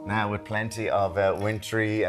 Now, with plenty of wintry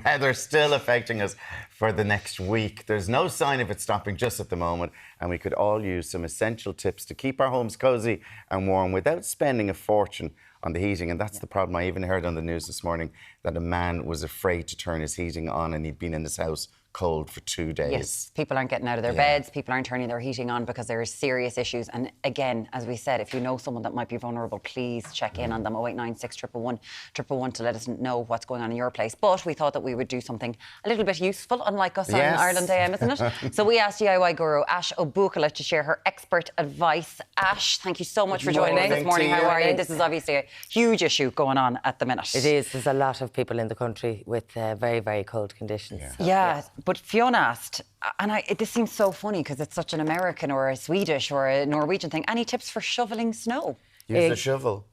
weather still affecting us for the next week, there's no sign of it stopping just at the moment, and we could all use some essential tips to keep our homes cosy and warm without spending a fortune on the heating. And that's the problem. I even heard on the news this morning that a man was afraid to turn his heating on, and he'd been in his house cold for 2 days. Yes, people aren't getting out of their beds, people aren't turning their heating on because there are serious issues. And again, as we said, if you know someone that might be vulnerable, please check in on them, 0896 111 111 to let us know what's going on in your place. But we thought that we would do something a little bit useful, unlike us on Ireland AM, isn't it? So we asked DIY guru Ash O'Bukala to share her expert advice. Ash, thank you so much for joining us this morning. How are you? This is obviously a huge issue going on at the minute. It is. There's a lot of people in the country with very, very cold conditions. Yeah. But Fiona asked, and this seems so funny because it's such an American or a Swedish or a Norwegian thing. Any tips for shoveling snow? Use a shovel.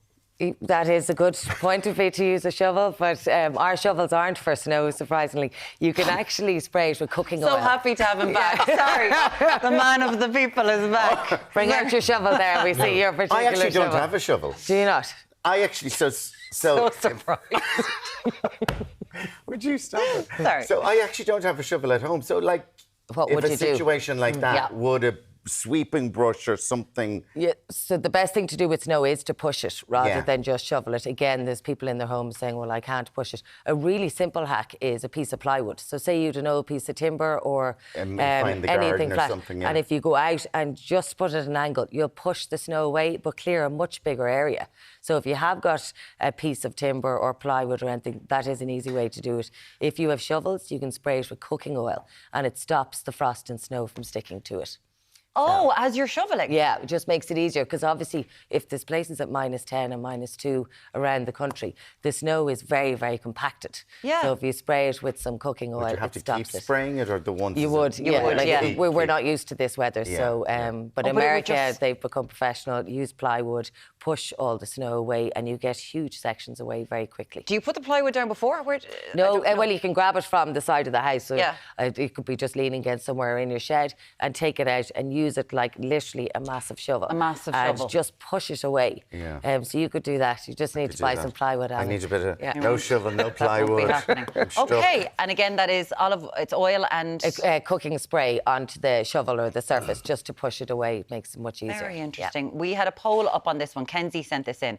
That is a good point of view to use a shovel, but our shovels aren't for snow, surprisingly. You can actually spray it with cooking oil. So happy to have him back. Sorry, the man of the people is back. Bring out your shovel there, we see your particular I actually shovel. don't have a shovel. Do you not? I actually, so surprised. Would you stop it? Sorry. So I actually don't have a shovel at home. So, like, what if would a you do? situation like that, would a sweeping brush or something? Yeah, so the best thing to do with snow is to push it rather than just shovel it. Again, there's people in their homes saying, well, I can't push it. A really simple hack is a piece of plywood. So say you'd an old piece of timber or anything flat. And if you go out and just put it at an angle, you'll push the snow away but clear a much bigger area. So if you have got a piece of timber or plywood or anything, that is an easy way to do it. If you have shovels, you can spray it with cooking oil and it stops the frost and snow from sticking to it. Oh, as you're shoveling? Yeah, it just makes it easier because obviously if there's places at -10 and -2 around the country, the snow is very, very compacted. Yeah. So if you spray it with some cooking oil, Would you have it to stops keep it. spraying it, or the ones? You would, yeah. We're not used to this weather, so but America, they've become professional. Use plywood, push all the snow away, and you get huge sections away very quickly. Do you put the plywood down before? No, well, you can grab it from the side of the house. So it could be just leaning against somewhere in your shed and take it out and use it like literally a massive shovel. A massive shovel. And just push it away. Yeah. So you could do that. You just need to buy some plywood. I need a bit of no shovel, no plywood. Okay, and again, that is it's oil and cooking spray onto the shovel or the surface just to push it away. It makes it much easier. Very interesting. Yeah. We had a poll up on this one. Kenzie sent this in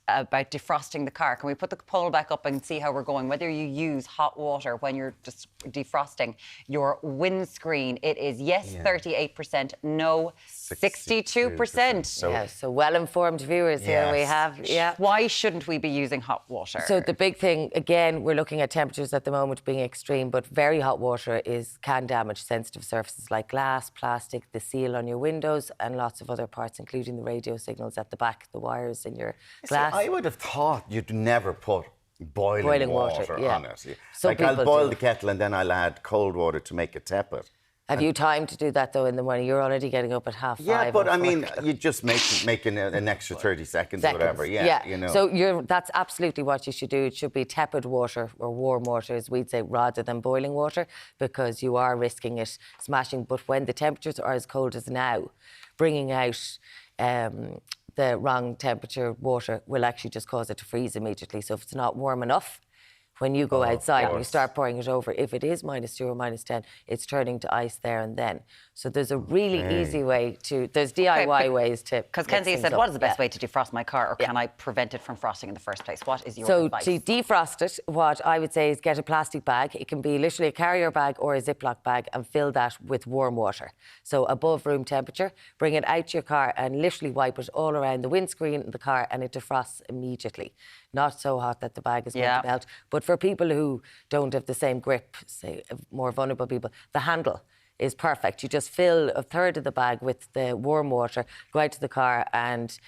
about defrosting the car. Can we put the poll back up and see how we're going? Whether you use hot water when you're just defrosting your windscreen. It is yes, 38%, no, 62%. So well-informed viewers here we have. Yeah. Why shouldn't we be using hot water? So the big thing, again, we're looking at temperatures at the moment being extreme, but very hot water can damage sensitive surfaces like glass, plastic, the seal on your windows, and lots of other parts, including the radio signals at the back, the wires in your glass. I would have thought you'd never put boiling water on it. Like, I'll boil the kettle and then I'll add cold water to make it tepid. Have you time to do that, though, in the morning? You're already getting up at 5:30. Yeah, but I mean, you just make an extra 30 seconds or whatever. Yeah, you know. So that's absolutely what you should do. It should be tepid water or warm water, as we'd say, rather than boiling water, because you are risking it smashing. But when the temperatures are as cold as now, bringing out the wrong temperature water will actually just cause it to freeze immediately. So if it's not warm enough, when you go outside and you start pouring it over, if it is -2 or -10, it's turning to ice there and then. So there's a really easy way there's DIY ways to. Because Kenzie said, what is the best way to defrost my car, or can I prevent it from frosting in the first place? What is your advice? So to defrost it, what I would say is get a plastic bag. It can be literally a carrier bag or a Ziploc bag, and fill that with warm water. So above room temperature, bring it out to your car and literally wipe it all around the windscreen of the car, and it defrosts immediately. Not so hot that the bag is going to melt. But for people who don't have the same grip, say more vulnerable people, the handle is perfect. You just fill a third of the bag with the warm water, go out to the car and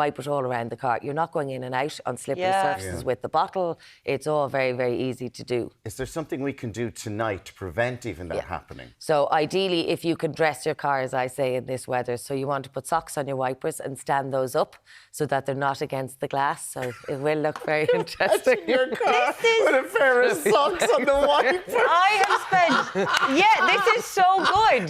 wipe it all around the car. You're not going in and out on slippery surfaces with the bottle. It's all very, very easy to do. Is there something we can do tonight to prevent even that happening? So ideally, if you can dress your car, as I say, in this weather, so you want to put socks on your wipers and stand those up so that they're not against the glass. So it will look very interesting. Your car with a pair of socks on the wiper. I have spent... this is so good.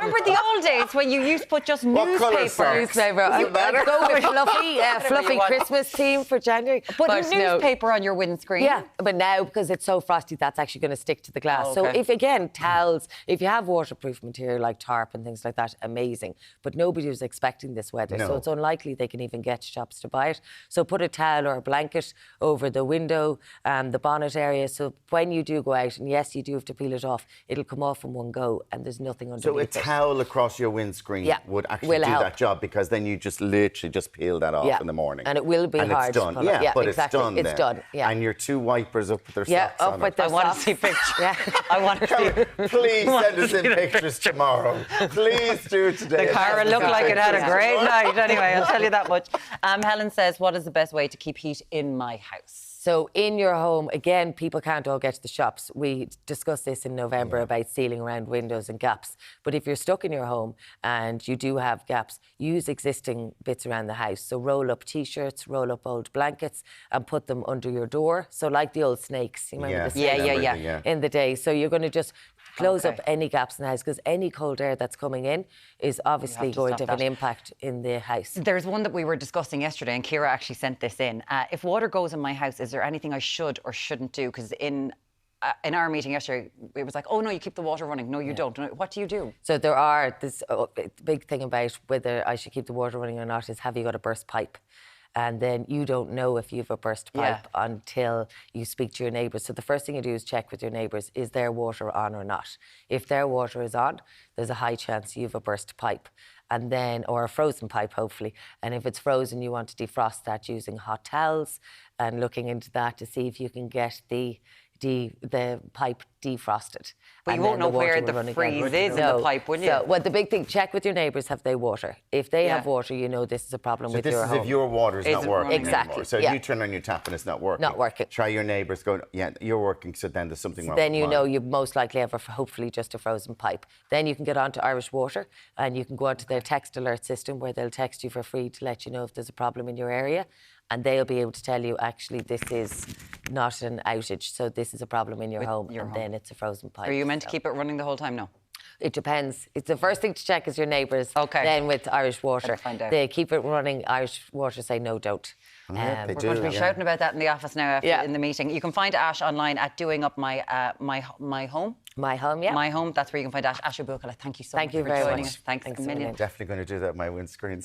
Remember the old days when you used to put just What colour newspaper? socks? I'd go with fluffy want. Christmas theme for January. Put no. newspaper on your windscreen. Yeah, but now because it's so frosty, that's actually going to stick to the glass. Oh, So okay. if again towels, if you have waterproof material like tarp and things like that, amazing. But nobody was expecting this weather, so No. it's unlikely they can even get to shops to buy it. So put a towel or a blanket over the window, the bonnet area. So when you do go out, and yes, you do have to peel it off, it'll come off in one go, and there's nothing underneath So a it. towel across your windscreen Yeah, would actually will do help. that job, because then you just literally just peel that off in the morning. And it will be and hard it's to done. pull off. Yeah, but exactly. it's done. It's then. done. Yeah. And your 2 wipers up with their Yeah, socks up on with it. the I want to socks. see pictures. Yeah. I want to see. Please send us in pictures tomorrow. Please do it today. The Cara looked like it had a great Yeah. night. Anyway, I'll tell you that much. Helen says, what is the best way to keep heat in my house? So in your home, again, people can't all get to the shops. We discussed this in November about sealing around windows and gaps. But if you're stuck in your home and you do have gaps, use existing bits around the house. So roll up T-shirts, roll up old blankets and put them under your door. So like the old snakes, you remember the snakes Yeah. in the day. So you're going to just close Okay. up any gaps in the house, because any cold air that's coming in is obviously to going to stop have an that. impact in the house. There's one that we were discussing yesterday, and Ciara actually sent this in. If water goes in my house, is there anything I should or shouldn't do? Because in our meeting yesterday, it was like, oh no, you keep the water running. No, you don't. What do you do? So there are this big thing about whether I should keep the water running or not is, have you got a burst pipe? And then you don't know if you have a burst pipe until you speak to your neighbours. So the first thing you do is check with your neighbours, is their water on or not? If their water is on, there's a high chance you have a burst pipe. And then, or a frozen pipe, hopefully. And if it's frozen, you want to defrost that using hot towels and looking into that to see if you can get the pipe defrosted. But you And won't then know where water will the run again. freeze is in the pipe, will you? So, well, the big thing, check with your neighbours, have they water? If they have water, you know this is a problem So with this your is home. if your water's not Isn't working running. Exactly, anymore. So yeah. you turn on your tap and it's not working. Not working. Try your neighbours going, yeah, you're working, so then there's something wrong Then with you mine. know you most likely have hopefully just a frozen pipe. Then you can get onto Irish Water and you can go onto their text alert system, where they'll text you for free to let you know if there's a problem in your area. And they'll be able to tell you, actually, this is not an outage, so this is a problem in your home, then it's a frozen pipe. Are you meant to keep it running the whole time? No. It depends. It's the first thing to check is your neighbours. Okay. Then with Irish Water, find out. they keep it running. Irish Water say no, don't. Yeah, they We're do. going to be shouting about that in the office now in the meeting. You can find Ash online at Doing Up My Home. My home, yeah. My Home, that's where you can find Ash. Asha Bukala, thank you so Thank much you for very joining much. us. Thanks Thanks a a million. million. Definitely going to do that with my windscreen.